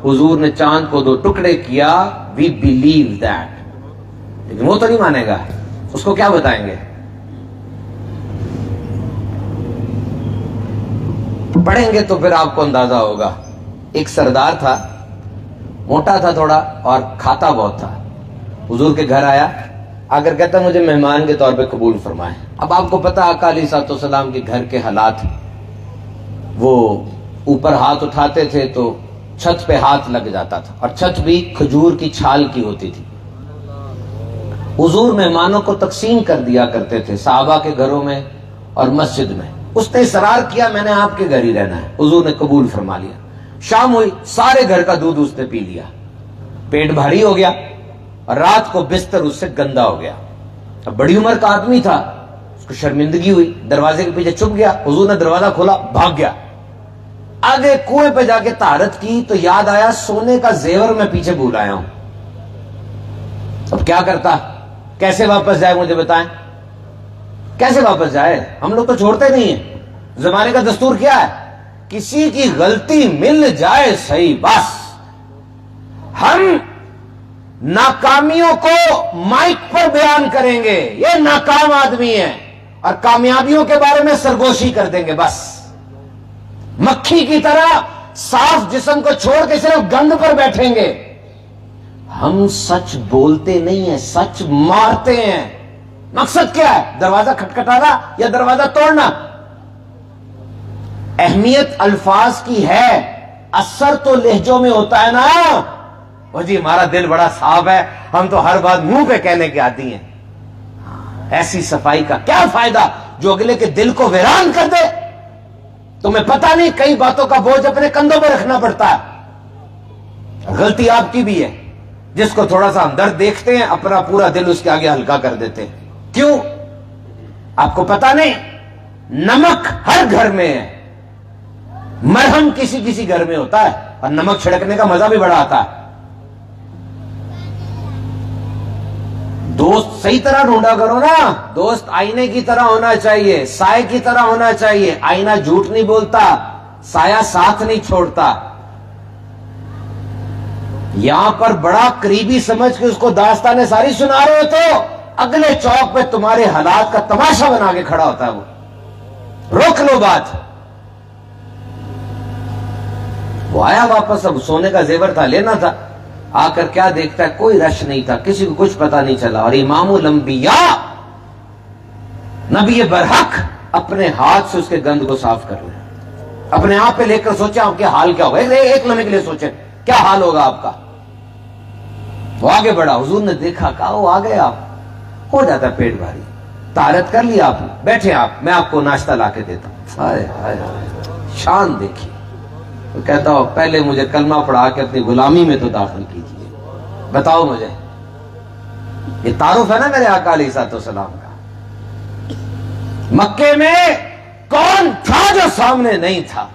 حضور نے چاند کو 2 ٹکڑے کیا. We believe that. لیکن وہ تو نہیں مانے گا. اس کو کیا بتائیں گے؟ پڑھیں گے تو پھر آپ کو اندازہ ہوگا. ایک سردار تھا, موٹا تھا تھوڑا اور کھاتا بہت تھا. حضور کے گھر آیا, اگر کہتا مجھے مہمان کے طور پہ قبول فرمائیں. اب آپ کو پتا آقا علیہ السلام کے گھر کے حالات, وہ اوپر ہاتھ اٹھاتے تھے تو چھت پہ ہاتھ لگ جاتا تھا, اور چھت بھی کھجور کی چھال کی ہوتی تھی. حضور مہمانوں کو تقسیم کر دیا کرتے تھے صحابہ کے گھروں میں اور مسجد میں. اس نے اصرار کیا میں نے آپ کے گھر ہی رہنا ہے. حضور نے قبول فرما لیا. شام ہوئی, سارے گھر کا دودھ اس نے پی لیا, پیٹ بھاری ہو گیا, اور رات کو بستر اس سے گندا ہو گیا. اب بڑی عمر کا آدمی تھا, اس کو شرمندگی ہوئی, دروازے کے پیچھے چھپ گیا. حضور نے دروازہ کھولا, بھاگ گیا. آگے کنویں پہ جا کے طہارت کی تو یاد آیا سونے کا زیور میں پیچھے بھول آیا ہوں. اب کیا کرتا, کیسے واپس جائے مجھے بتائیں, کیسے واپس جائے؟ ہم لوگ تو چھوڑتے نہیں ہیں. زمانے کا دستور کیا ہے؟ کسی کی غلطی مل جائے صحیح, بس. ہم ناکامیوں کو مائک پر بیان کریں گے, یہ ناکام آدمی ہے, اور کامیابیوں کے بارے میں سرگوشی کر دیں گے بس. مکھی کی طرح صاف جسم کو چھوڑ کے صرف گند پر بیٹھیں گے. ہم سچ بولتے نہیں ہیں, سچ مارتے ہیں. مقصد کیا ہے؟ دروازہ کھٹکھٹانا یا دروازہ توڑنا؟ اہمیت الفاظ کی ہے, اثر تو لہجوں میں ہوتا ہے نا. وہ جی ہمارا دل بڑا صاف ہے, ہم تو ہر بات منہ پہ کہنے کے عادی ہیں. ایسی صفائی کا کیا فائدہ جو اگلے کے دل کو ویران کر دے؟ تمہیں پتہ نہیں کئی باتوں کا بوجھ اپنے کندھوں پہ رکھنا پڑتا ہے. غلطی آپ کی بھی ہے. جس کو تھوڑا سا اندر دیکھتے ہیں اپنا پورا دل اس کے آگے ہلکا کر دیتے ہیں. کیوں؟ آپ کو پتہ نہیں, نمک ہر گھر میں ہے, مرہم کسی کسی گھر میں ہوتا ہے, اور نمک چھڑکنے کا مزہ بھی بڑا آتا ہے. دوست صحیح طرح ڈھونڈا کرو نا. دوست آئینے کی طرح ہونا چاہیے, سائے کی طرح ہونا چاہیے. آئینہ جھوٹ نہیں بولتا, سایہ ساتھ نہیں چھوڑتا. یہاں پر بڑا قریبی سمجھ کے اس کو داستانیں ساری سنا رہے ہو تو اگلے چوک پہ تمہارے حالات کا تماشا بنا کے کھڑا ہوتا ہے وہ، روک لو بات۔ وہ آیا واپس، اب سونے کا زیور تھا، لینا تھا، آ کر کیا دیکھتا ہے، کوئی رش نہیں تھا، کسی کو کچھ پتا نہیں چلا، اور امام الانبیاء نبی برحق اپنے ہاتھ سے اس کے گند کو صاف کر رہے ہیں۔ اپنے آپ پہ لے کر سوچیں آپ کے حال کیا ہوگا، ایک لمحے کے لیے سوچیں کیا حال ہوگا آپ کا۔ وہ آگے بڑھا، حضور نے دیکھا، کہا وہ آ گئے آپ، ہو جاتا ہے پیٹ بھاری، طہارت کر لی آپ نے، بیٹھے آپ، میں آپ کو ناشتہ لا کے دیتا ہوں۔ ہائے ہائے شان دیکھیے۔ وہ کہتا ہو پہلے مجھے کلمہ پڑھا کے اپنی غلامی میں تو داخل کیجیے، بتاؤ مجھے، یہ تعارف ہے نا میرے آقا علیہ الصلوۃ والسلام کا۔ مکے میں کون تھا جو سامنے نہیں تھا؟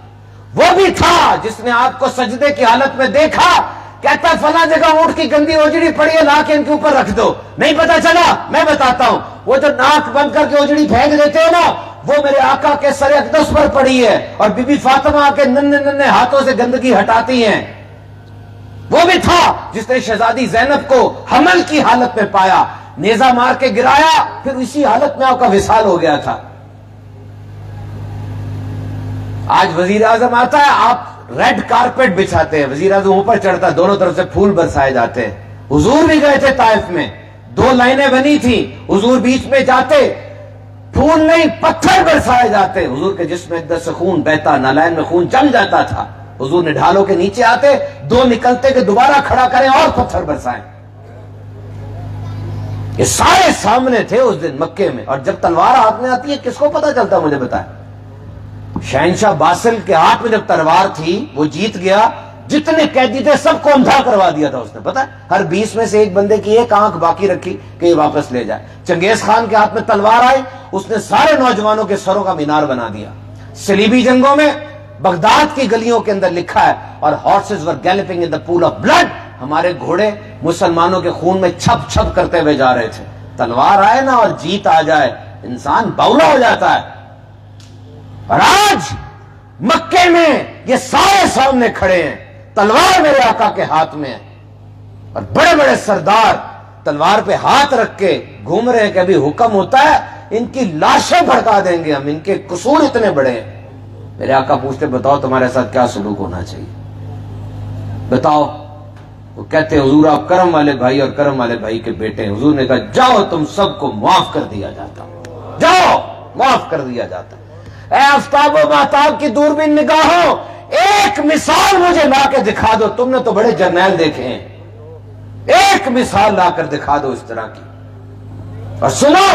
وہ بھی تھا جس نے آپ کو سجدے کی حالت میں دیکھا، کہتا فلاں جگہ اونٹ کی گندی اوجڑی پڑی ہے، لا کے ان کے اوپر رکھ دو۔ نہیں پتا چلا؟ میں بتاتا ہوں، وہ جو ناک بند کر کے اوجڑی پھینک دیتے ہو نا، وہ میرے آقا کے سر اقدس پر پڑی ہے، اور بی بی فاطمہ کے ننھے ننھے ہاتھوں سے گندگی ہٹاتی ہیں۔ وہ بھی تھا جس نے شہزادی زینب کو حمل کی حالت میں پایا، نیزہ مار کے گرایا، پھر اسی حالت میں آپ کا وصال ہو گیا تھا۔ آج وزیر اعظم آتا ہے، آپ ریڈ کارپیٹ بچھاتے ہیں، وزیر اعظم اوپر چڑھتا ہے، دونوں طرف سے پھول برسائے جاتے ہیں۔ حضور بھی گئے تھے طائف میں، 2 لائنیں بنی تھی، حضور بیچ میں جاتے، پھول نہیں پتھر برسائے جاتے، حضور کے جسم میں اندر سے خون بہتا، نالین میں خون جم جاتا تھا، حضور نے ڈھالوں کے نیچے آتے، 2 نکلتے کہ دوبارہ کھڑا کریں اور پتھر برسائیں۔ یہ سارے سامنے تھے اس دن مکے میں، اور جب تلوار ہاتھ میں آتی ہے کس کو پتا چلتا مجھے بتائیں؟ شہنشاہ باسل کے ہاتھ میں جب تلوار تھی، وہ جیت گیا، جتنے قیدی تھے سب کو اندھا کروا دیا تھا اس نے، پتا ہے؟ ہر 20 میں سے ایک بندے کی ایک آنکھ باقی رکھی کہ یہ واپس لے جائے۔ چنگیز خان کے ہاتھ میں تلوار آئی، اس نے سارے نوجوانوں کے سروں کا مینار بنا دیا۔ صلیبی جنگوں میں بغداد کی گلیوں کے اندر لکھا ہے، اور horses were galloping in the pool of blood, ہمارے گھوڑے مسلمانوں کے خون میں چھپ چھپ کرتے ہوئے جا رہے تھے۔ تلوار آئے نا اور جیت آ جائے، انسان باولا ہو جاتا ہے۔ اور آج مکے میں یہ سارے سامنے کھڑے ہیں، تلوار میرے آقا کے ہاتھ میں ہے، اور بڑے بڑے سردار تلوار پہ ہاتھ رکھ کے گھوم رہے ہیں کہ ابھی حکم ہوتا ہے ان کی لاشیں بھڑکا دیں گے ہم، ان کے قصور اتنے بڑے ہیں۔ میرے آقا پوچھتے بتاؤ تمہارے ساتھ کیا سلوک ہونا چاہیے، بتاؤ؟ وہ کہتے حضور آپ کرم والے بھائی اور کرم والے بھائی کے بیٹے ہیں۔ حضور نے کہا جاؤ تم سب کو معاف کر دیا جاتا، جاؤ معاف کر دیا جاتا۔ اے آفتاب و مہتاب کی دوربین نگاہوں، ایک مثال مجھے لا کے دکھا دو، تم نے تو بڑے جرنیل دیکھے ہیں، ایک مثال لا کر دکھا دو اس طرح کی۔ اور سنو،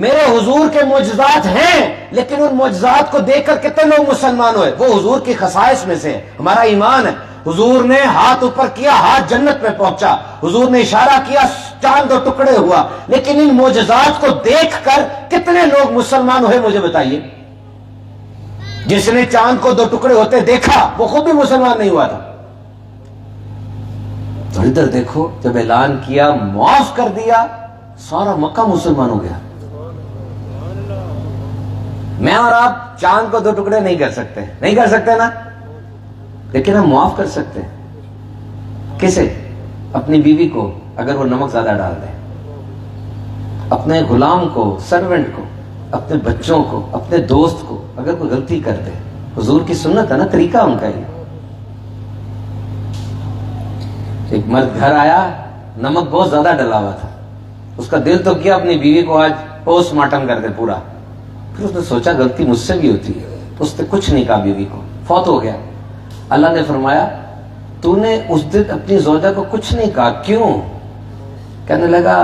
میرے حضور کے معجزات ہیں، لیکن ان معجزات کو دیکھ کر کتنے لوگ مسلمان ہوئے؟ وہ حضور کی خصائص میں سے ہمارا ایمان ہے۔ حضور نے ہاتھ اوپر کیا، ہاتھ جنت میں پہنچا، حضور نے اشارہ کیا، چاند 2 ٹکڑے ہوا، لیکن ان معجزات کو دیکھ کر کتنے لوگ مسلمان ہوئے مجھے بتائیے؟ جس نے چاند کو 2 ٹکڑے ہوتے دیکھا وہ خود بھی مسلمان نہیں ہوا تھا۔ تو ادھر دیکھو، جب اعلان کیا معاف کر دیا، سارا مکہ مسلمان ہو گیا۔ میں اور آپ چاند کو 2 ٹکڑے نہیں کر سکتے، نہیں کر سکتے نا، لیکن ہم معاف کر سکتے ہیں۔ کسے؟ اپنی بیوی کو اگر وہ نمک زیادہ ڈال دے، اپنے غلام کو، سرونٹ کو، اپنے بچوں کو، اپنے دوست کو اگر کوئی غلطی کر دے۔ حضور کی سنت ہے نا، طریقہ ان کا ہی۔ ایک مرد گھر آیا، نمک بہت زیادہ ڈلا ہوا تھا، اس کا دل تو کیا اپنی بیوی کو آج پوسٹ مارٹم کر دے پورا، پھر اس نے سوچا غلطی مجھ سے بھی ہوتی ہے، اس نے کچھ نہیں کہا، بیوی کو فوت ہو گیا۔ اللہ نے فرمایا تو نے اس دن اپنی زوجہ کو کچھ نہیں کہا، کیوں؟ کہنے لگا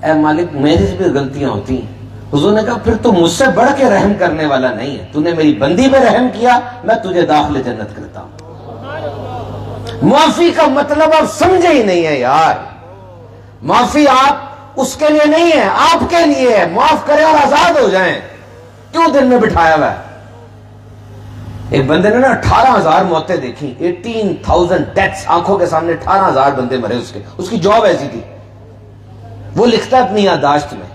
اے مالک میری سے بھی غلطیاں ہوتی ہیں۔ حضور نے کہا پھر تو مجھ سے بڑھ کے رحم کرنے والا نہیں ہے، تو نے میری بندی میں رحم کیا، میں تجھے داخل جنت کرتا ہوں۔ معافی کا مطلب آپ سمجھے ہی نہیں ہے یار۔ معافی آپ اس کے لیے نہیں ہے، آپ کے لیے ہے، معاف کریں اور آزاد ہو جائیں۔ کیوں دل میں بٹھایا ہوا ہے؟ ایک بندے نے نا 18,000 موتیں دیکھی، 18,000 ڈیتھس، آنکھوں کے سامنے 18,000 بندے مرے اس کی جاب ایسی تھی۔ وہ لکھتا ہے اپنی یادداشت میں،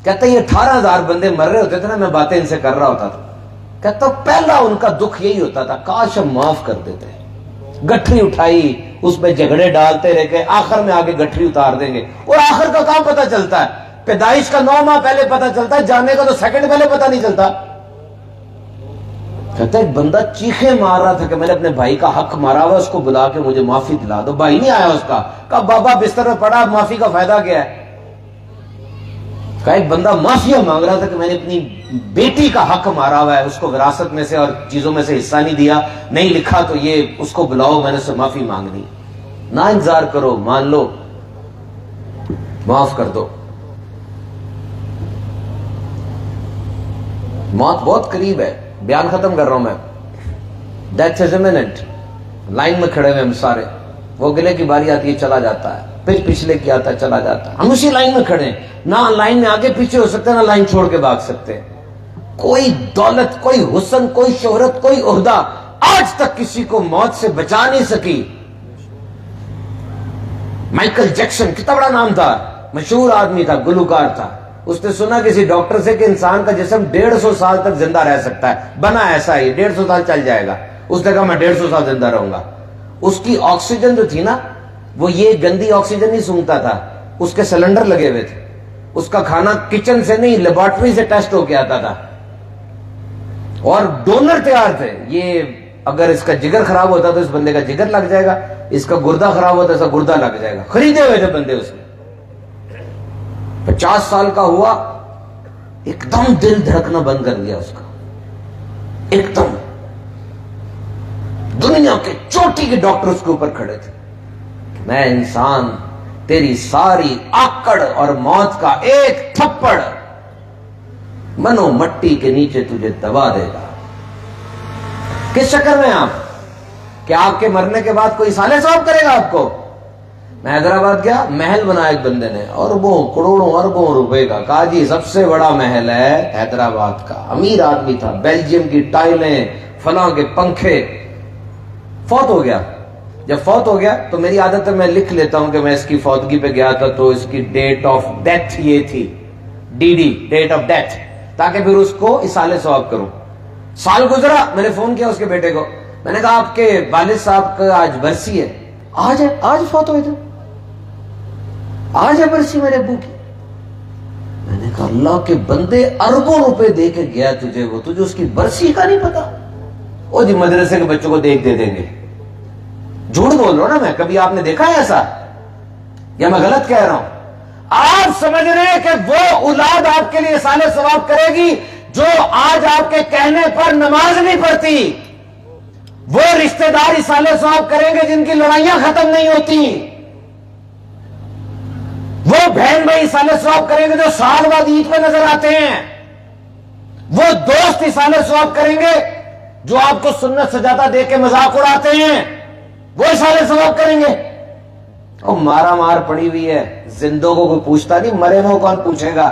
کہتا ہے یہ 18,000 بندے مر رہے ہوتے تھے نا، میں باتیں ان سے کر رہا ہوتا تھا، کہتا پہلا ان کا دکھ یہی ہوتا تھا کاش ہم معاف کر دیتے۔ گٹھری اٹھائی، اس میں جھگڑے ڈالتے رہے کہ آخر میں آگے گٹھری اتار دیں گے، اور آخر کا کام پتہ چلتا ہے پیدائش کا 9 ماہ پہلے پتا چلتا ہے، جانے کا تو سیکنڈ پہلے پتا نہیں چلتا. کہتا ہے ایک بندہ چیخیں مار رہا تھا کہ میں نے اپنے بھائی کا حق مارا ہوا، اس کو بلا کے مجھے معافی دلا دو. بھائی نہیں آیا اس کا. کہا بابا بستر میں پڑا، معافی کا فائدہ کیا ہے؟ کہا ایک بندہ معافیا مانگ رہا تھا کہ میں نے اپنی بیٹی کا حق مارا ہوا ہے، اس کو وراثت میں سے اور چیزوں میں سے حصہ نہیں دیا، نہیں لکھا، تو یہ اس کو بلاؤ، میں نے اس سے معافی مانگنی. نہ انتظار کرو، مان لو، معاف کر دو. موت بہت قریب ہے. بیان ختم کر رہا ہوں میں. Death is امیمنٹ. لائن میں کھڑے ہوئے ہم سارے، وہ گلے کی باری آتی ہے چلا جاتا ہے، پھر پچھلے کی آتا ہے چلا جاتا ہے. ہم اسی لائن میں کھڑے ہیں، نہ لائن میں آگے پیچھے ہو سکتے نہ لائن چھوڑ کے بھاگ سکتے. کوئی دولت، کوئی حسن، کوئی شہرت، کوئی عہدہ آج تک کسی کو موت سے بچا نہیں سکی. مائیکل جیکسن کتنا بڑا نام تھا، مشہور آدمی تھا، گلوکار تھا. اس نے سنا کسی ڈاکٹر سے کہ انسان کا جسم 150 سال تک زندہ رہ سکتا ہے، بنا ایسا ہی 150 سال چل جائے گا. اس نے کہا میں 150 سال زندہ رہوں گا. اس کی آکسیجن جو تھی نا، وہ یہ گندی آکسیجن نہیں سونگتا تھا، اس کے سلنڈر لگے ہوئے تھے. اس کا کھانا کچن سے نہیں، لیبارٹری سے ٹیسٹ ہو کے آتا تھا، اور ڈونر تیار تھے. یہ اگر اس کا جگر خراب ہوتا تو اس بندے کا جگر لگ جائے گا، اس کا گردہ خراب ہوتا اس کا گردہ لگ جائے گا. خریدے ہوئے تھے بندے. اس نے 50 سال کا ہوا، ایک دم دل دھڑکنا بند کر دیا اس کا. ایک دم دنیا کے چوٹی کے ڈاکٹر اس کے اوپر کھڑے تھے. میں انسان، تیری ساری آکڑ اور موت کا ایک تھپڑ منو مٹی کے نیچے تجھے دبا دے گا. کس چکر میں آپ کہ آپ کے مرنے کے بعد کوئی سالے ثواب کرے گا آپ کو؟ میں حیدرآباد گیا، محل بنایا ایک بندے نے، اربوں کروڑوں اربوں روپے کا. کہا جی سب سے بڑا محل ہے حیدرآباد کا. امیر آدمی تھا، بیلجیم کی ٹائلیں، فلاں کے پنکھے. فوت ہو گیا. جب فوت ہو گیا تو میری عادت ہے میں لکھ لیتا ہوں کہ میں اس کی فوتگی پہ گیا تھا تو اس کی ڈیٹ آف ڈیتھ یہ تھی، DD ڈیٹ آف ڈیتھ، تاکہ پھر اس کو اصالے ثواب کروں. سال گزرا، میں نے فون کیا اس کے بیٹے کو، میں نے کہا آپ کے والد صاحب کا آج برسی ہے. آج ہے؟ آج فوت ہوئے تھے؟ آج ہے برسی میرے ابو کی. میں نے کہا اللہ کے بندے، اربوں روپے دے کے گیا تجھے وہ، تجھے اس کی برسی کا نہیں پتا؟ او جی مدرسے کے بچوں کو دیکھ دے دیں گے. جھوٹ بول رہا ہوں نا میں. کبھی آپ نے دیکھا ہے ایسا، یا میں غلط کہہ رہا ہوں؟ آپ سمجھ رہے ہیں کہ وہ اولاد آپ کے لیے سالے ثواب کرے گی جو آج آپ کے کہنے پر نماز نہیں پڑھتی. وہ رشتہ دار سالے ثواب کریں گے جن کی لڑائیاں ختم نہیں ہوتی. وہ بہن بھائی سالے ثواب کریں گے جو سال بعد عید پہ نظر آتے ہیں. وہ دوست سالے ثواب کریں گے جو آپ کو سنت سجادہ دے کے مذاق اڑاتے ہیں، وہ سالے ثواب کریں گے. اور مارا مار پڑی ہوئی ہے، زندوں کو کوئی پوچھتا نہیں، مرے وہ کون پوچھے گا.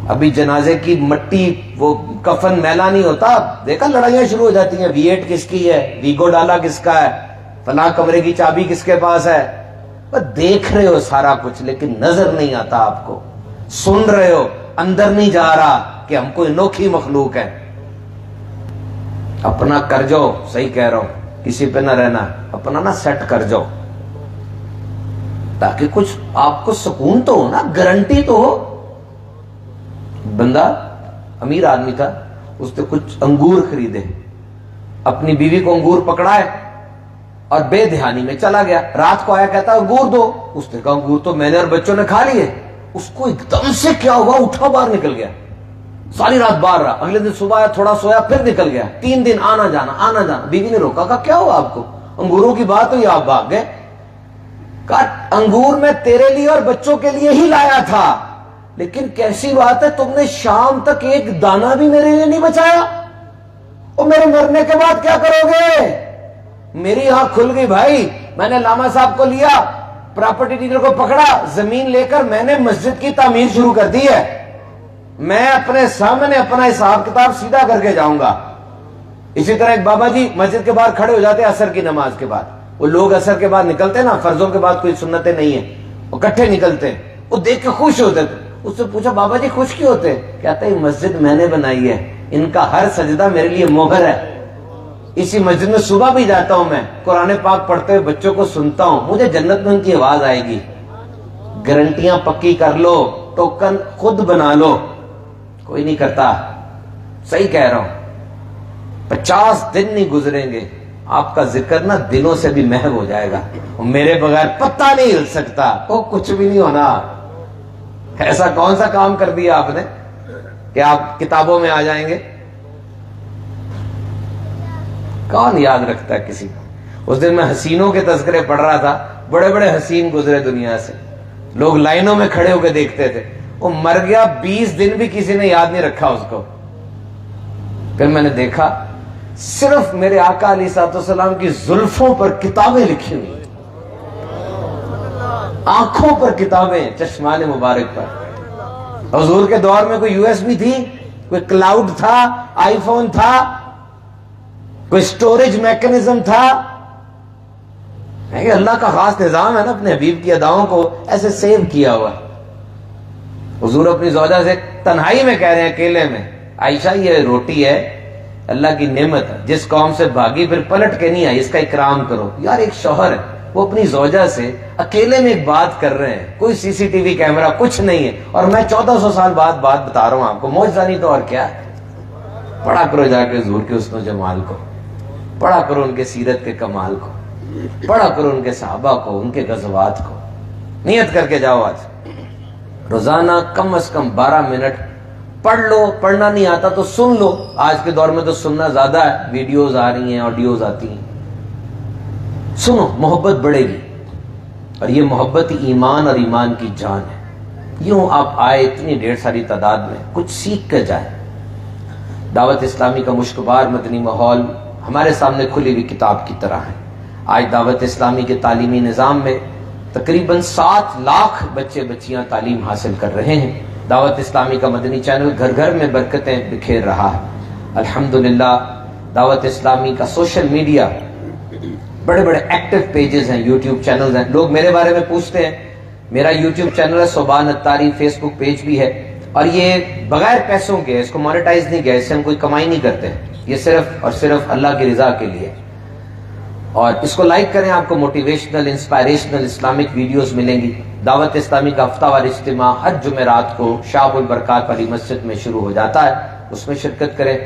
ابھی جنازے کی مٹی، وہ کفن میلا نہیں ہوتا، دیکھا لڑائیاں شروع ہو جاتی ہیں. V8 کس کی ہے، ویگو ڈالا کس کا ہے، فلاں کمرے کی چابی کس کے پاس ہے. دیکھ رہے ہو سارا کچھ لیکن نظر نہیں آتا آپ کو. سن رہے ہو، اندر نہیں جا رہا کہ ہم کوئی انوکھی مخلوق ہے. اپنا کر جاؤ، صحیح کہہ رہا ہوں، کسی پہ نہ رہنا، اپنا نہ سیٹ کر جاؤ تاکہ کچھ آپ کو سکون تو ہو نا، گارنٹی تو ہو. بندہ امیر آدمی تھا، اس نے کچھ انگور خریدے، اپنی بیوی کو انگور پکڑائے اور بے دھیانی میں چلا گیا. رات کو آیا کہتا انگور دو. اس نے کہا انگور تو میں نے اور بچوں نے کھا لیے. اس کو ایک دم سے کیا ہوا، اٹھا باہر نکل گیا. ساری رات باہر رہا. اگلے دن صبح آیا، تھوڑا سویا، پھر نکل گیا. 3 دن آنا جانا آنا جانا. بیوی نے روکا، کہا کیا ہوا آپ کو؟ انگوروں کی بات ہوئی آپ بھاگ گئے. کہا انگور میں تیرے لیے اور بچوں کے لیے ہی لایا تھا، لیکن کیسی بات ہے تم نے شام تک ایک دانہ بھی میرے لیے نہیں بچایا، اور میرے مرنے کے بعد کیا کرو گے؟ میری آنکھ کھل گئی بھائی. میں نے لاما صاحب کو لیا، پراپرٹی ڈیلر کو پکڑا، زمین لے کر میں نے مسجد کی تعمیر شروع کر دی ہے. میں اپنے سامنے اپنا حساب کتاب سیدھا کر کے جاؤں گا. اسی طرح ایک بابا جی مسجد کے باہر کھڑے ہو جاتے عصر کی نماز کے بعد. وہ لوگ عصر کے بعد نکلتے نا، فرضوں کے بعد کوئی سنتیں نہیں ہیں، وہ کٹھے نکلتے ہیں، وہ دیکھ کے خوش ہوتے تھے. اس سے پوچھا بابا جی خوش کیوں ہوتے؟ کہتا ہے مسجد میں نے بنائی ہے، ان کا ہر سجدہ میرے لیے موہر ہے. اسی مسجد میں صبح بھی جاتا ہوں، میں قرآن پاک پڑھتے ہوئے بچوں کو سنتا ہوں، مجھے جنت میں ان کی آواز آئے گی. گارنٹیاں پکی کر لو, ٹوکن خود بنا لو. کوئی نہیں کرتا. صحیح کہہ رہا ہوں. 50 دن نہیں گزریں گے آپ کا ذکر نا دنوں سے بھی محو ہو جائے گا. میرے بغیر پتہ نہیں ہل سکتا, وہ کچھ بھی نہیں ہونا. ایسا کون سا کام کر دیا آپ نے کہ آپ کتابوں میں آ جائیں گے؟ کون یاد رکھتا ہے کسی کو؟ اس دن میں حسینوں کے تذکرے پڑھ رہا تھا, بڑے بڑے حسین گزرے دنیا سے, لوگ لائنوں میں کھڑے ہو کے دیکھتے تھے. وہ مر گیا, 20 دن بھی کسی نے یاد نہیں رکھا اس کو. پھر میں نے دیکھا صرف میرے آقا علیہ الصلوۃ والسلام کی زلفوں پر کتابیں لکھی ہوئی, آنکھوں پر کتابیں, چشمان مبارک پر. حضور کے دور میں کوئی USB تھی, کوئی کلاؤڈ تھا, آئی فون تھا, کوئی سٹوریج میکنزم تھا؟ اللہ کا خاص نظام ہے نا, اپنے حبیب کی اداؤں کو ایسے سیو کیا ہوا. حضور اپنی زوجہ سے تنہائی میں کہہ رہے ہیں, اکیلے میں, عائشہ یہ روٹی ہے اللہ کی نعمت ہے, جس قوم سے بھاگی پھر پلٹ کے نہیں آئی, اس کا اکرام کرو. یار ایک شوہر ہے, وہ اپنی زوجہ سے اکیلے میں ایک بات کر رہے ہیں, کوئی CCTV کیمرہ کچھ نہیں ہے, اور میں 1400 سال بعد بات بتا رہا ہوں آپ کو. معجزہ نہیں تو اور کیا ہے؟ پڑھا کرو جا کے حضور کے حسن و جمال کو, پڑھا کرو ان کے سیرت کے کمال کو, پڑھا کرو ان کے صحابہ کو, ان کے غزوات کو. نیت کر کے جاؤ, آج روزانہ کم از کم 12 منٹ پڑھ لو. پڑھنا نہیں آتا تو سن لو. آج کے دور میں تو سننا زیادہ ہے, ویڈیوز آ رہی ہیں, آڈیوز آتی ہیں. سنو, محبت بڑھے گی, اور یہ محبت ہی ایمان اور ایمان کی جان ہے. یوں آپ آئے اتنی ڈھیر ساری تعداد میں, کچھ سیکھ کر جائیں. دعوت اسلامی کا مشکبار مدنی ماحول ہمارے سامنے کھلی ہوئی کتاب کی طرح ہے. آج دعوت اسلامی کے تعلیمی نظام میں تقریباً 7 لاکھ بچے بچیاں تعلیم حاصل کر رہے ہیں. دعوت اسلامی کا مدنی چینل گھر گھر میں برکتیں بکھیر رہا ہے. الحمدللہ دعوت اسلامی کا سوشل میڈیا, بڑے بڑے ایکٹیو پیجز ہیں, یوٹیوب چینلز ہیں. لوگ میرے بارے میں پوچھتے ہیں, میرا یوٹیوب چینل ہے صوبان اتاری, فیس بک پیج بھی ہے, اور یہ بغیر پیسوں کے, اس کو مانیٹائز نہیں کیا, اس سے ہم کوئی کمائی نہیں کرتے, یہ صرف اور صرف اللہ کی رضا کے لیے. اور اس کو لائک کریں, آپ کو موٹیویشنل, انسپائریشنل اسلامک ویڈیوز ملیں گی. دعوت اسلامی کا ہفتہ وار اجتماع ہر جمعرات کو شعب البرکات والی مسجد میں شروع ہو جاتا ہے, اس میں شرکت کریں.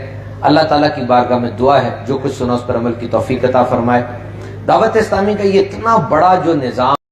اللہ تعالیٰ کی بارگاہ میں دعا ہے جو کچھ سنا اس پر عمل کی توفیق عطا فرمائے. دعوت اسلامی کا یہ اتنا بڑا جو نظام